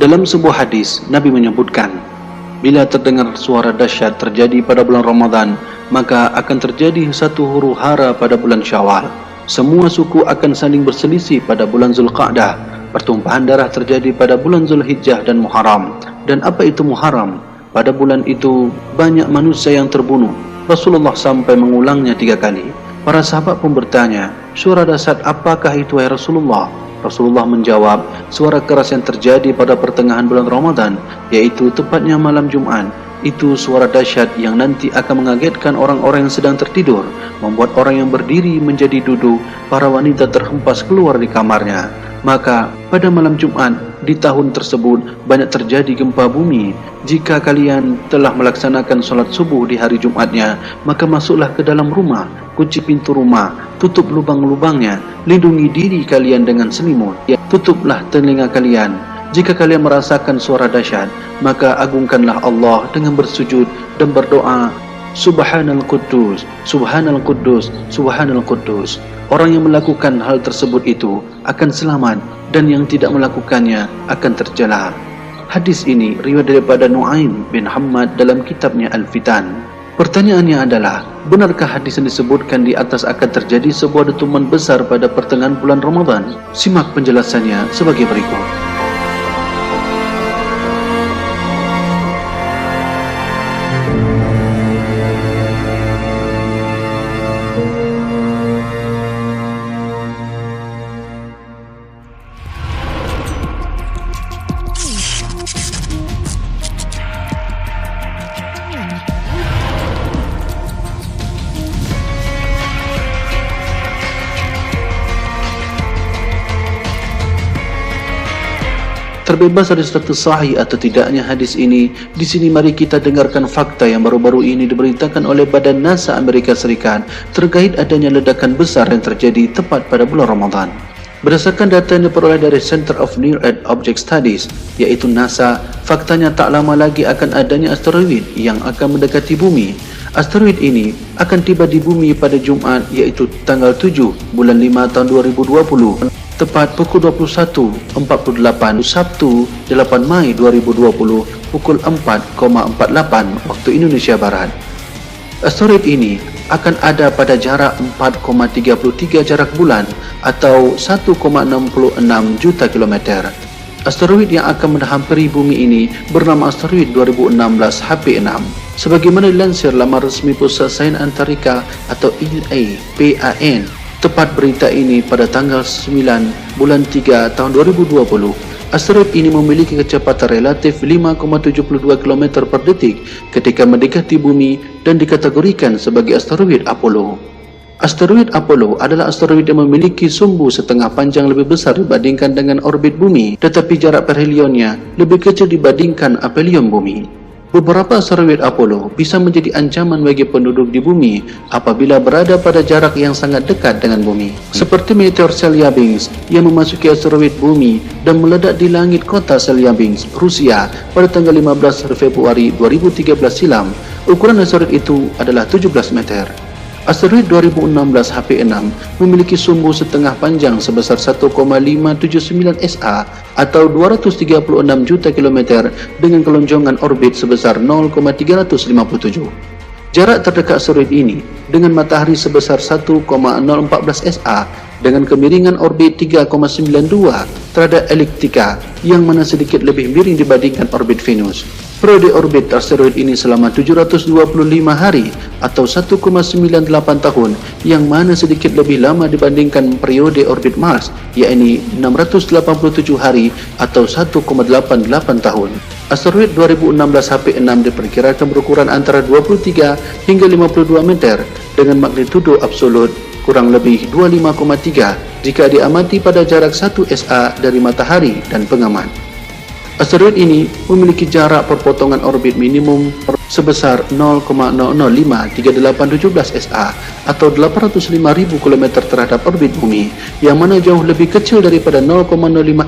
Dalam sebuah hadis, Nabi menyebutkan, bila terdengar suara dahsyat terjadi pada bulan Ramadan, maka akan terjadi satu huru-hara pada bulan Syawal. Semua suku akan saling berselisih pada bulan Zulqa'dah. Pertumpahan darah terjadi pada bulan Zulhijjah dan Muharram. Dan apa itu Muharram? Pada bulan itu banyak manusia yang terbunuh. Rasulullah sampai mengulangnya 3 kali. Para sahabat pun bertanya, suara dahsyat apakah itu ya Rasulullah? Rasulullah menjawab, suara keras yang terjadi pada pertengahan bulan Ramadan, yaitu tepatnya malam Jumat. Itu suara dahsyat yang nanti akan mengagetkan orang-orang yang sedang tertidur, membuat orang yang berdiri menjadi duduk, para wanita terhempas keluar di kamarnya. Maka pada malam Jumat di tahun tersebut banyak terjadi gempa bumi. Jika kalian telah melaksanakan solat subuh di hari Jumatnya, maka masuklah ke dalam rumah, kunci pintu rumah, tutup lubang-lubangnya, lindungi diri kalian dengan selimut, tutuplah telinga kalian. Jika kalian merasakan suara dahsyat, maka agungkanlah Allah dengan bersujud dan berdoa, Subhanal Quddus, Subhanal Quddus, Subhanal Quddus. Orang yang melakukan hal tersebut itu akan selamat, dan yang tidak melakukannya akan tercela. Hadis ini riwayat daripada Nu'aim bin Hammad dalam kitabnya Al-Fitan. Pertanyaannya adalah, benarkah hadis yang disebutkan di atas akan terjadi sebuah dentuman besar pada pertengahan bulan Ramadan? Simak penjelasannya sebagai berikut. Terbebas dari status sahih atau tidaknya hadis ini, di sini mari kita dengarkan fakta yang baru-baru ini diberitakan oleh Badan NASA Amerika Serikat terkait adanya ledakan besar yang terjadi tepat pada bulan Ramadan. Berdasarkan data yang diperoleh dari Center of Near Earth Object Studies, yaitu NASA, faktanya tak lama lagi akan adanya asteroid yang akan mendekati bumi. Asteroid ini akan tiba di bumi pada Jumat, yaitu tanggal 7 bulan 5 tahun 2020. Tepat pukul 21.48 Sabtu 8 Mei 2020 pukul 4.48 waktu Indonesia Barat. Asteroid ini akan ada pada jarak 4,33 jarak bulan atau 1,66 juta kilometer. Asteroid yang akan menghampiri bumi ini bernama asteroid 2016 HP6. Sebagaimana dilansir laman resmi Pusat Sains Antarika atau ELA-PAN, tepat berita ini pada tanggal 9 bulan 3 tahun 2020, asteroid ini memiliki kecepatan relatif 5,72 km per detik ketika mendekati bumi dan dikategorikan sebagai asteroid Apollo. Asteroid Apollo adalah asteroid yang memiliki sumbu setengah panjang lebih besar dibandingkan dengan orbit bumi, tetapi jarak perhelionnya lebih kecil dibandingkan aphelion bumi. Beberapa asteroid Apollo bisa menjadi ancaman bagi penduduk di bumi apabila berada pada jarak yang sangat dekat dengan bumi. Seperti meteor Chelyabinsk yang memasuki asteroid bumi dan meledak di langit kota Chelyabinsk, Rusia pada tanggal 15 Februari 2013 silam. Ukuran asteroid itu adalah 17 meter. Asteroid 2016 HP6 memiliki sumbu setengah panjang sebesar 1,579 SA atau 236 juta kilometer dengan kelonjongan orbit sebesar 0,357. Jarak terdekat asteroid ini dengan matahari sebesar 1,014 SA dengan kemiringan orbit 3,92 terhadap ekliptika yang mana sedikit lebih miring dibandingkan orbit Venus. Periode orbit asteroid ini selama 725 hari atau 1,98 tahun yang mana sedikit lebih lama dibandingkan periode orbit Mars, yakni 687 hari atau 1,88 tahun. Asteroid 2016 HP6 diperkirakan berukuran antara 23 hingga 52 meter dengan magnitudo absolut kurang lebih 25,3 jika diamati pada jarak 1 SA dari matahari dan pengamat. Asteroid ini memiliki jarak perpotongan orbit minimum sebesar 0,005387 SA atau 805.000 km terhadap orbit bumi, yang mana jauh lebih kecil daripada 0,05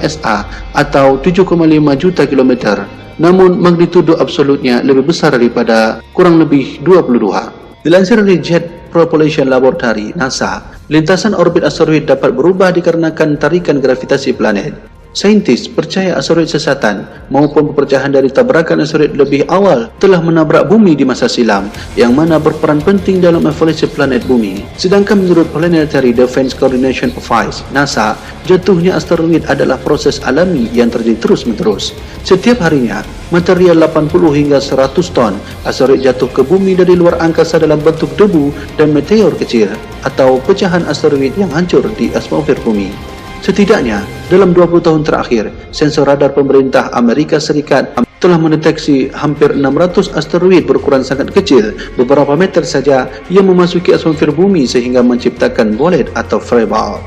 SA atau 7,5 juta kilometer. Namun magnitudo absolutnya lebih besar daripada kurang lebih 22. Dilansir dari Jet Propulsion Laboratory NASA, lintasan orbit asteroid dapat berubah dikarenakan tarikan gravitasi planet. Saintis percaya asteroid sesatan maupun pepecahan dari tabrakan asteroid lebih awal telah menabrak bumi di masa silam, yang mana berperan penting dalam evolusi planet bumi. Sedangkan menurut Planetary Defense Coordination Office (NASA), jatuhnya asteroid adalah proses alami yang terjadi terus-menerus. Setiap harinya, material 80 hingga 100 ton asteroid jatuh ke bumi dari luar angkasa dalam bentuk debu dan meteor kecil atau pecahan asteroid yang hancur di atmosfer bumi. Setidaknya, dalam 20 tahun terakhir, sensor radar pemerintah Amerika Serikat telah mendeteksi hampir 600 asteroid berukuran sangat kecil, beberapa meter saja, yang memasuki atmosfer bumi sehingga menciptakan bolet atau fireball.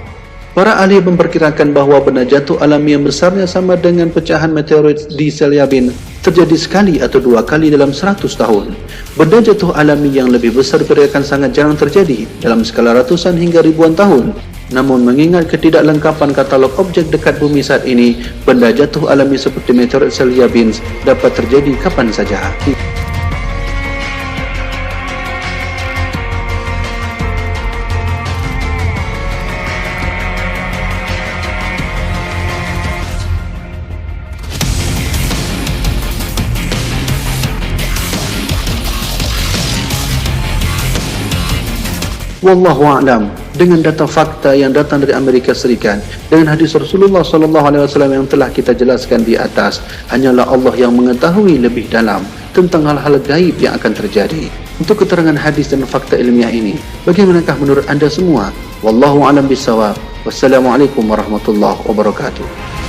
Para ahli memperkirakan bahawa benda jatuh alami yang besarnya sama dengan pecahan meteorit di Chelyabinsk terjadi sekali atau dua kali dalam 100 tahun. Benda jatuh alami yang lebih besar diperkirakan sangat jarang terjadi dalam skala ratusan hingga ribuan tahun. Namun mengingat ketidaklengkapan katalog objek dekat bumi saat ini, benda jatuh alami seperti meteorit Chelyabinsk dapat terjadi kapan saja. Wallahu a'lam. Dengan data fakta yang datang dari Amerika Serikat, dengan hadis Rasulullah SAW yang telah kita jelaskan di atas, hanyalah Allah yang mengetahui lebih dalam tentang hal-hal gaib yang akan terjadi. Untuk keterangan hadis dan fakta ilmiah ini, bagaimanakah menurut anda semua? Wallahu a'lam bishawab. Wassalamualaikum warahmatullahi wabarakatuh.